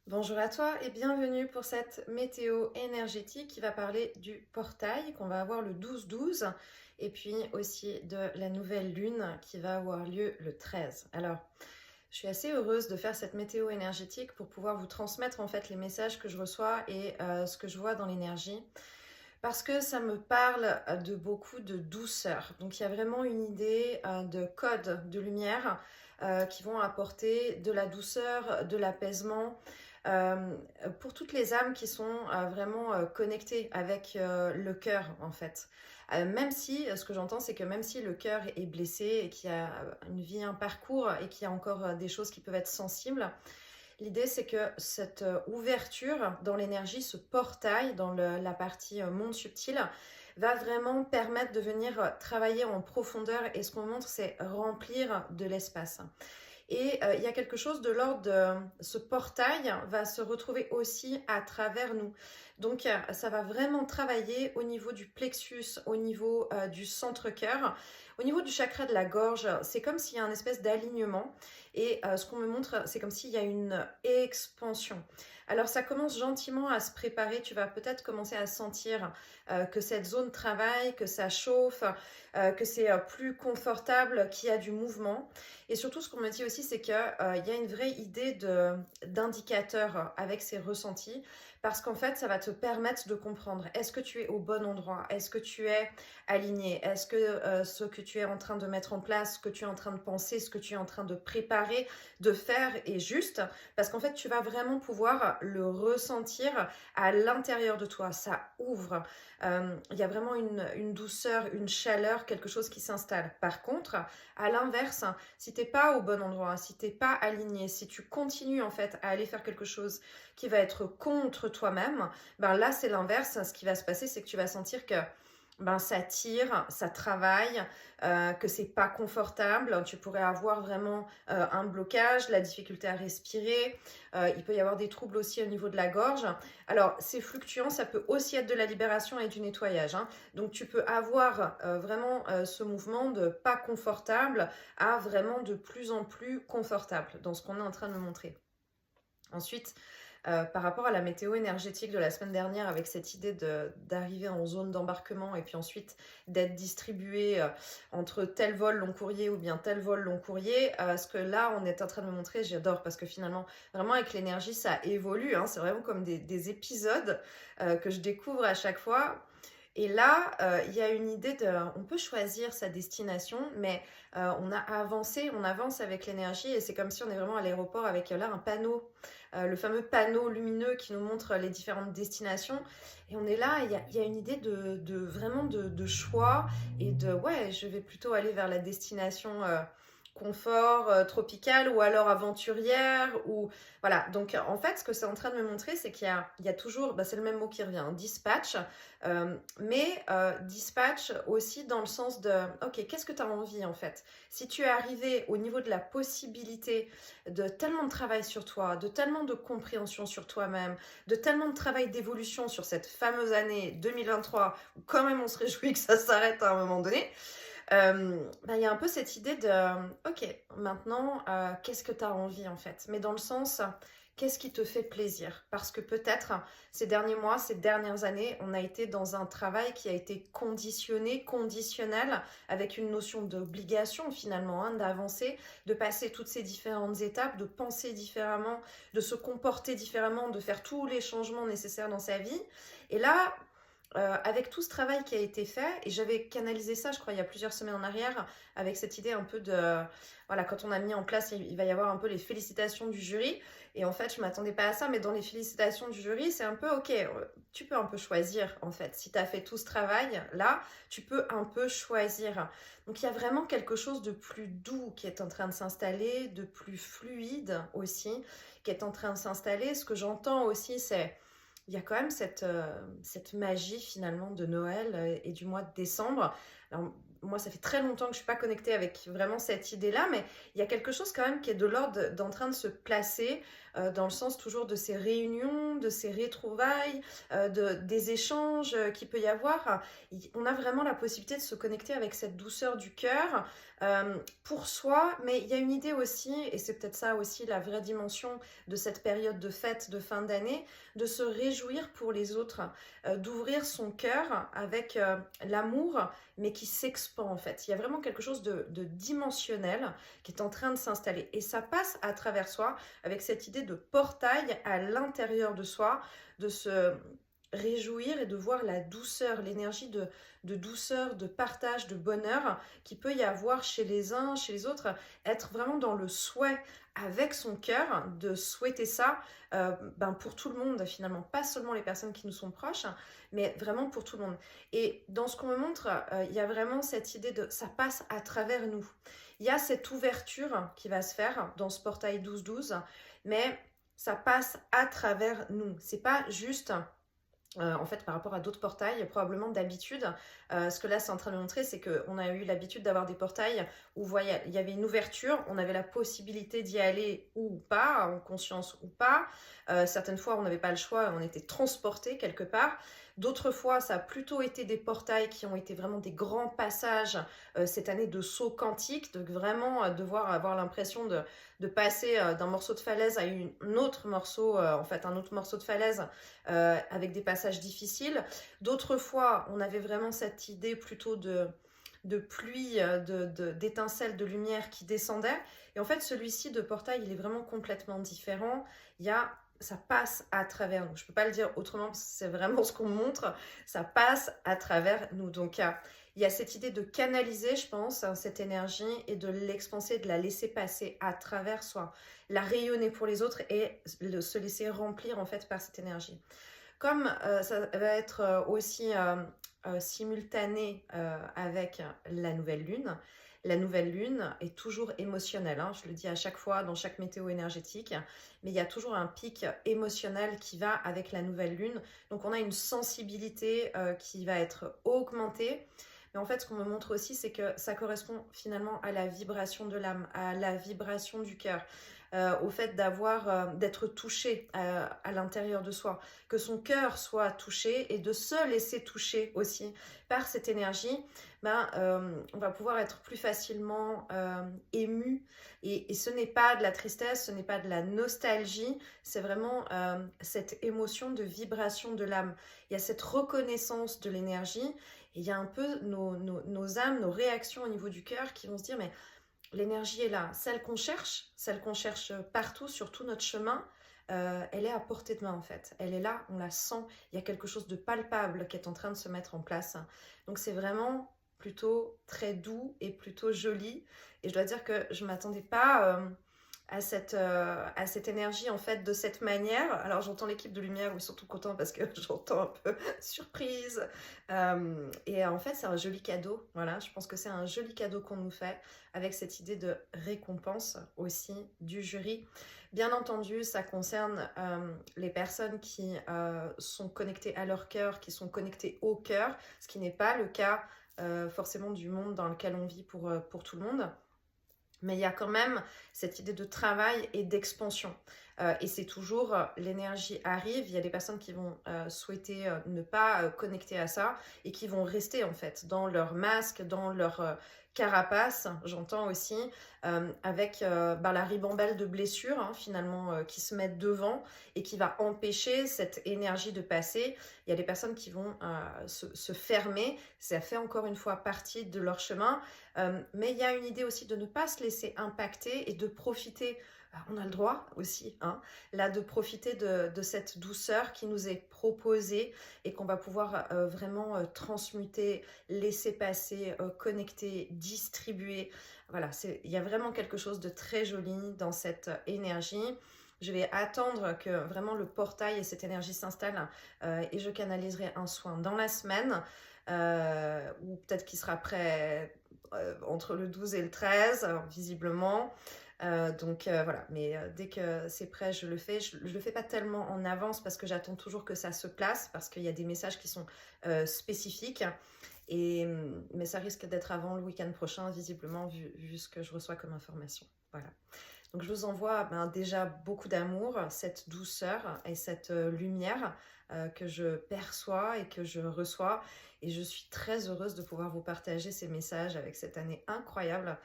Bonjour à toi et bienvenue pour cette météo énergétique qui va parler du portail qu'on va avoir le 12-12 et puis aussi de la nouvelle lune qui va avoir lieu le 13. Alors, je suis assez heureuse de faire cette météo énergétique pour pouvoir vous transmettre en fait les messages que je reçois et ce que je vois dans l'énergie parce que ça me parle de beaucoup de douceur. Donc il y a vraiment une idée de code de lumière qui vont apporter de la douceur, de l'apaisement euh, pour toutes les âmes qui sont vraiment connectées avec le cœur en fait. Même si, ce que j'entends, c'est que même si le cœur est blessé et qu'il y a une vie, un parcours et qu'il y a encore des choses qui peuvent être sensibles, l'idée, c'est que cette ouverture dans l'énergie, ce portail dans la partie monde subtil, va vraiment permettre de venir travailler en profondeur. Et ce qu'on montre, c'est remplir de l'espace. Et il y a quelque chose de l'ordre de ce portail va se retrouver aussi à travers nous. Donc ça va vraiment travailler au niveau du plexus, au niveau du centre-cœur, au niveau du chakra de la gorge. C'est comme s'il y a un espèce d'alignement. Et ce qu'on me montre, c'est comme s'il y a une expansion. Alors ça commence gentiment à se préparer. Tu vas peut-être commencer à sentir que cette zone travaille, que ça chauffe, que c'est plus confortable, qu'il y a du mouvement. Et surtout, ce qu'on me dit aussi, c'est qu'il y a une vraie idée d'indicateur avec ces ressentis, parce qu'en fait, ça va te permettre de comprendre, est-ce que tu es au bon endroit? Est-ce que tu es aligné? Est-ce que ce que tu es en train de mettre en place, ce que tu es en train de penser, ce que tu es en train de préparer, de faire est juste? Parce qu'en fait, tu vas vraiment pouvoir le ressentir à l'intérieur de toi. Ça ouvre. Il y a vraiment une douceur, une chaleur, quelque chose qui s'installe. Par contre, à l'inverse, si t'es pas au bon endroit, si t'es pas aligné, si tu continues en fait à aller faire quelque chose qui va être contre toi-même, ben là c'est l'inverse. Ce qui va se passer, c'est que tu vas sentir que ben ça tire, ça travaille, que c'est pas confortable. Tu pourrais avoir vraiment un blocage, la difficulté à respirer. Il peut y avoir des troubles aussi au niveau de la gorge. Alors c'est fluctuant, ça peut aussi être de la libération et du nettoyage, hein. Donc tu peux avoir vraiment ce mouvement de pas confortable à vraiment de plus en plus confortable dans ce qu'on est en train de me montrer. Ensuite, par rapport à la météo énergétique de la semaine dernière, avec cette idée d'arriver en zone d'embarquement et puis ensuite d'être distribué entre tel vol long courrier ou bien tel vol long courrier, ce que là on est en train de me montrer, j'adore parce que finalement, vraiment avec l'énergie, ça évolue, hein, c'est vraiment comme des épisodes que je découvre à chaque fois. Et là, il y a une idée de, on peut choisir sa destination, mais on avance avec l'énergie et c'est comme si on est vraiment à l'aéroport avec là un panneau, le fameux panneau lumineux qui nous montre les différentes destinations. Et on est là, il y a une idée vraiment de choix et de, ouais, je vais plutôt aller vers la destination confort, tropicale ou alors aventurière ou voilà. Donc en fait, ce que c'est en train de me montrer, c'est il y a toujours, bah, c'est le même mot qui revient, hein, dispatch. Mais dispatch aussi dans le sens de, ok, qu'est-ce que tu as envie en fait? Si tu es arrivé au niveau de la possibilité de tellement de travail sur toi, de tellement de compréhension sur toi-même, de tellement de travail d'évolution sur cette fameuse année 2023, où quand même on se réjouit que ça s'arrête à un moment donné, bah, il y a un peu cette idée de, ok, maintenant, qu'est-ce que tu as envie en fait? Mais dans le sens, qu'est-ce qui te fait plaisir? Parce que peut-être ces derniers mois, ces dernières années, on a été dans un travail qui a été conditionné, conditionnel, avec une notion d'obligation finalement, hein, d'avancer, de passer toutes ces différentes étapes, de penser différemment, de se comporter différemment, de faire tous les changements nécessaires dans sa vie. Et là, avec tout ce travail qui a été fait, et j'avais canalisé ça, je crois, il y a plusieurs semaines en arrière, avec cette idée un peu de, voilà, quand on a mis en place, il va y avoir un peu les félicitations du jury, et en fait, je m'attendais pas à ça, mais dans les félicitations du jury, c'est un peu, ok, tu peux un peu choisir, en fait, si tu as fait tout ce travail, là, tu peux un peu choisir. Donc, il y a vraiment quelque chose de plus doux qui est en train de s'installer, de plus fluide aussi, qui est en train de s'installer. Ce que j'entends aussi, c'est il y a quand même cette magie finalement de Noël et du mois de décembre. Alors, moi, ça fait très longtemps que je ne suis pas connectée avec vraiment cette idée-là, mais il y a quelque chose quand même qui est de l'ordre d'en train de se placer dans le sens toujours de ces réunions, de ces retrouvailles, des échanges qu'il peut y avoir. On a vraiment la possibilité de se connecter avec cette douceur du cœur pour soi, mais il y a une idée aussi, et c'est peut-être ça aussi la vraie dimension de cette période de fête de fin d'année, de se réjouir pour les autres, d'ouvrir son cœur avec l'amour, mais qui s'expand en fait. Il y a vraiment quelque chose de dimensionnel qui est en train de s'installer. Et ça passe à travers soi, avec cette idée de portail à l'intérieur de soi, de se réjouir et de voir la douceur, l'énergie de douceur, de partage, de bonheur qui peut y avoir chez les uns, chez les autres, être vraiment dans le souhait avec son cœur, de souhaiter ça pour tout le monde finalement, pas seulement les personnes qui nous sont proches, mais vraiment pour tout le monde. Et dans ce qu'on me montre, il y a vraiment cette idée de ça passe à travers nous. Il y a cette ouverture qui va se faire dans ce portail 12-12, mais ça passe à travers nous. C'est pas juste en fait, par rapport à d'autres portails, probablement d'habitude. Ce que là, c'est en train de montrer, c'est qu'on a eu l'habitude d'avoir des portails où voyez, il y avait une ouverture, on avait la possibilité d'y aller ou pas, en conscience ou pas. Certaines fois, on n'avait pas le choix, on était transporté quelque part. D'autres fois, ça a plutôt été des portails qui ont été vraiment des grands passages cette année de saut quantique, de vraiment devoir avoir l'impression de passer d'un morceau de falaise à un autre morceau, en fait un autre morceau de falaise avec des passages difficiles. D'autres fois, on avait vraiment cette idée plutôt de pluie, d'étincelles de lumière qui descendaient. Et en fait, celui-ci de portail, il est vraiment complètement différent. Ça passe à travers nous. Je ne peux pas le dire autrement, c'est vraiment ce qu'on montre. Ça passe à travers nous. Donc, il y a cette idée de canaliser, je pense, cette énergie et de l'expanser, de la laisser passer à travers soi, la rayonner pour les autres et se laisser remplir en fait par cette énergie. Comme ça va être aussi simultané avec la nouvelle lune est toujours émotionnelle, hein, je le dis à chaque fois dans chaque météo énergétique, mais il y a toujours un pic émotionnel qui va avec la nouvelle lune. Donc on a une sensibilité qui va être augmentée. Mais en fait, ce qu'on me montre aussi, c'est que ça correspond finalement à la vibration de l'âme, à la vibration du cœur. Au fait d'être touché à l'intérieur de soi, que son cœur soit touché et de se laisser toucher aussi par cette énergie, on va pouvoir être plus facilement ému et ce n'est pas de la tristesse, ce n'est pas de la nostalgie, c'est vraiment cette émotion de vibration de l'âme. Il y a cette reconnaissance de l'énergie et il y a un peu nos âmes, nos réactions au niveau du cœur qui vont se dire mais l'énergie est là, celle qu'on cherche partout sur tout notre chemin, elle est à portée de main en fait. Elle est là, on la sent, il y a quelque chose de palpable qui est en train de se mettre en place. Donc c'est vraiment plutôt très doux et plutôt joli. Et je dois dire que je ne m'attendais pas à cette énergie en fait de cette manière. Alors j'entends l'équipe de lumière, ils sont tout contents parce que j'entends un peu surprise. Et en fait c'est un joli cadeau, voilà, je pense que c'est un joli cadeau qu'on nous fait avec cette idée de récompense aussi du jury. Bien entendu, ça concerne les personnes qui sont connectées à leur cœur, qui sont connectées au cœur, ce qui n'est pas le cas forcément du monde dans lequel on vit pour tout le monde. Mais il y a quand même cette idée de travail et d'expansion. Et c'est toujours, l'énergie arrive, il y a des personnes qui vont souhaiter ne pas connecter à ça et qui vont rester en fait dans leur masque, dans leur carapace, j'entends aussi, avec la ribambelle de blessures hein, finalement qui se mettent devant et qui va empêcher cette énergie de passer. Il y a des personnes qui vont se fermer, ça fait encore une fois partie de leur chemin. Mais il y a une idée aussi de ne pas se laisser impacter et de profiter, on a le droit aussi, hein, là de profiter de cette douceur qui nous est proposée et qu'on va pouvoir vraiment transmuter, laisser passer, connecter, distribuer. Voilà, il y a vraiment quelque chose de très joli dans cette énergie. Je vais attendre que vraiment le portail et cette énergie s'installent et je canaliserai un soin dans la semaine ou peut-être qu'il sera prêt entre le 12 et le 13, visiblement. Voilà, mais dès que c'est prêt, je le fais. Je le fais pas tellement en avance parce que j'attends toujours que ça se place, parce qu'il y a des messages qui sont spécifiques. Mais ça risque d'être avant le week-end prochain, visiblement, vu ce que je reçois comme information. Voilà. Donc je vous envoie déjà beaucoup d'amour, cette douceur et cette lumière que je perçois et que je reçois. Et je suis très heureuse de pouvoir vous partager ces messages avec cette année incroyable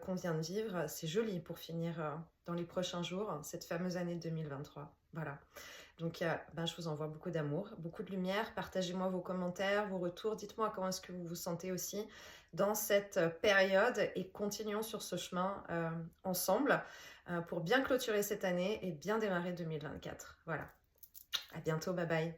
qu'on vient de vivre. C'est joli pour finir dans les prochains jours, cette fameuse année 2023. Voilà. Donc, je vous envoie beaucoup d'amour, beaucoup de lumière. Partagez-moi vos commentaires, vos retours. Dites-moi comment est-ce que vous vous sentez aussi dans cette période et continuons sur ce chemin ensemble pour bien clôturer cette année et bien démarrer 2024. Voilà. À bientôt. Bye bye.